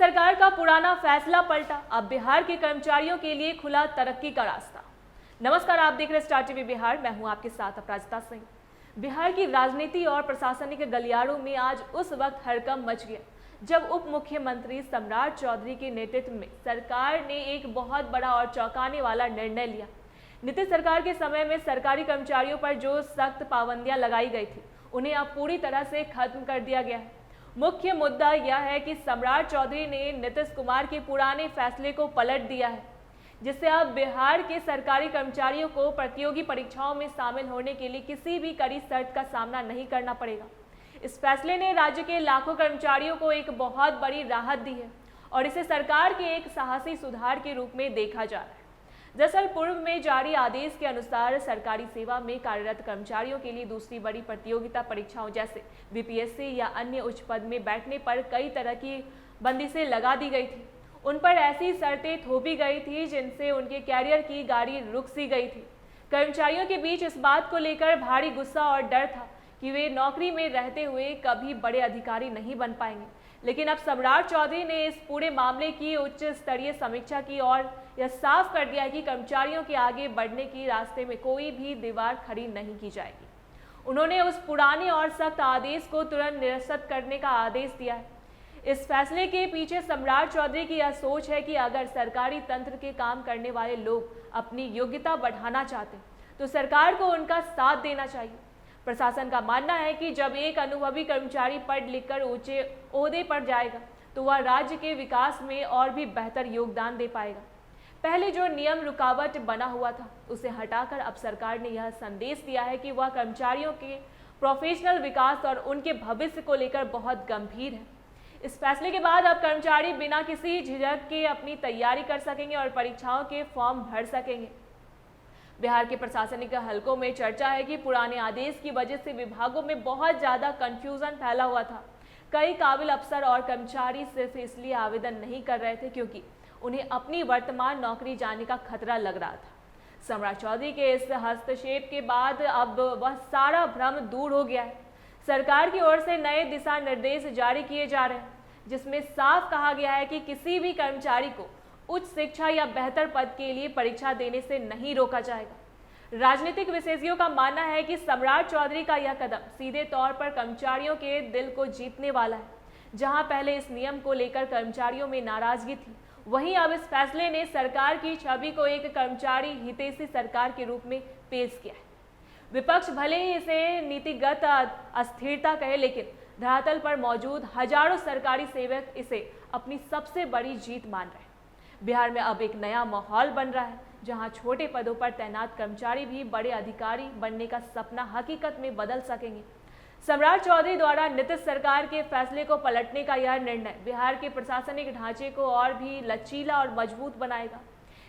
सरकार का पुराना फैसला पलटा, अब बिहार के कर्मचारियों के लिए खुला तरक्की का रास्ता। नमस्कार, आप देख रहे हैं स्टार टीवी बिहार। मैं हूं आपके साथ अपराजिता सिंह। बिहार की राजनीति और प्रशासनिक गलियारों में आज उस वक्त हड़कंप मच गया जब उप मुख्यमंत्री सम्राट चौधरी के नेतृत्व में सरकार ने एक बहुत बड़ा और चौंकाने वाला निर्णय लिया। नीतीश सरकार के समय में सरकारी कर्मचारियों पर जो सख्त पाबंदियां लगाई गई थी, उन्हें अब पूरी तरह से खत्म कर दिया गया है। मुख्य मुद्दा यह है कि सम्राट चौधरी ने नीतीश कुमार के पुराने फैसले को पलट दिया है, जिससे अब बिहार के सरकारी कर्मचारियों को प्रतियोगी परीक्षाओं में शामिल होने के लिए किसी भी कड़ी शर्त का सामना नहीं करना पड़ेगा। इस फैसले ने राज्य के लाखों कर्मचारियों को एक बहुत बड़ी राहत दी है और इसे सरकार के एक साहसी सुधार के रूप में देखा जा रहा है। दरअसल पूर्व में जारी आदेश के अनुसार सरकारी सेवा में कार्यरत कर्मचारियों के लिए दूसरी बड़ी प्रतियोगिता परीक्षाओं जैसे बीपीएससी या अन्य उच्च पद में बैठने पर कई तरह की बंदिशें लगा दी गई थी। उन पर ऐसी शर्तें थोपी गई थी जिनसे उनके कैरियर की गाड़ी रुक सी गई थी। कर्मचारियों के बीच इस बात को लेकर भारी गुस्सा और डर था कि वे नौकरी में रहते हुए कभी बड़े अधिकारी नहीं बन पाएंगे। लेकिन अब सम्राट चौधरी ने इस पूरे मामले की उच्च स्तरीय समीक्षा की और यह साफ कर दिया है कि कर्मचारियों के आगे बढ़ने की रास्ते में कोई भी दीवार खड़ी नहीं की जाएगी। उन्होंने उस पुराने और सख्त आदेश को तुरंत निरस्त करने का आदेश दिया है। इस फैसले के पीछे सम्राट चौधरी की यह सोच है कि अगर सरकारी तंत्र के काम करने वाले लोग अपनी योग्यता बढ़ाना चाहते तो सरकार को उनका साथ देना चाहिए। प्रशासन का मानना है कि जब एक अनुभवी कर्मचारी पढ़ लिखकर ऊंचे ओहदे पर जाएगा तो वह राज्य के विकास में और भी बेहतर योगदान दे पाएगा। पहले जो नियम रुकावट बना हुआ था उसे हटाकर अब सरकार ने यह संदेश दिया है कि वह कर्मचारियों के प्रोफेशनल विकास और उनके भविष्य को लेकर बहुत गंभीर है। इस फैसले के बाद अब कर्मचारी बिना किसी झिझक के अपनी तैयारी कर सकेंगे और परीक्षाओं के फॉर्म भर सकेंगे। बिहार के प्रशासनिक हलकों में चर्चा है कि पुराने आदेश की वजह से विभागों में बहुत ज़्यादा कंफ्यूजन फैला हुआ था। कई काबिल अफसर और कर्मचारी सिर्फ इसलिए आवेदन नहीं कर रहे थे क्योंकि उन्हें अपनी वर्तमान नौकरी जाने का खतरा लग रहा था। सम्राट चौधरी के इस हस्तक्षेप के बाद अब वह सारा भ्रम दूर हो गया है। सरकार की ओर से नए दिशा निर्देश जारी किए जा रहे हैं जिसमें साफ कहा गया है कि किसी भी कर्मचारी को उच्च शिक्षा या बेहतर पद के लिए परीक्षा देने से नहीं रोका जाएगा। राजनीतिक विशेषज्ञों का मानना है कि सम्राट चौधरी का यह कदम सीधे तौर पर कर्मचारियों के दिल को जीतने वाला है। जहां पहले इस नियम को लेकर कर्मचारियों में नाराजगी थी, वहीं अब इस फैसले ने सरकार की छवि को एक कर्मचारी हितैषी सरकार के रूप में पेश किया है। विपक्ष भले ही इसे नीतिगत अस्थिरता कहे, लेकिन धरातल पर मौजूद हजारों सरकारी सेवक इसे अपनी सबसे बड़ी जीत मान रहे हैं। बिहार में अब एक नया माहौल बन रहा है जहां छोटे पदों पर तैनात कर्मचारी भी बड़े अधिकारी बनने का सपना हकीकत में बदल सकेंगे। सम्राट चौधरी द्वारा नीतीश सरकार के फैसले को पलटने का यह निर्णय बिहार के प्रशासनिक ढांचे को और भी लचीला और मजबूत बनाएगा।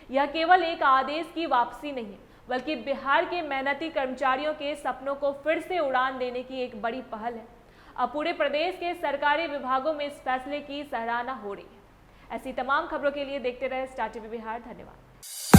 यह केवल एक आदेश की वापसी नहीं है, बल्कि बिहार के मेहनती कर्मचारियों के सपनों को फिर से उड़ान देने की एक बड़ी पहल है। अब पूरे प्रदेश के सरकारी विभागों में इस फैसले की सराहना हो रही है। ऐसी तमाम खबरों के लिए देखते रहे स्टार टीवी बिहार। धन्यवाद।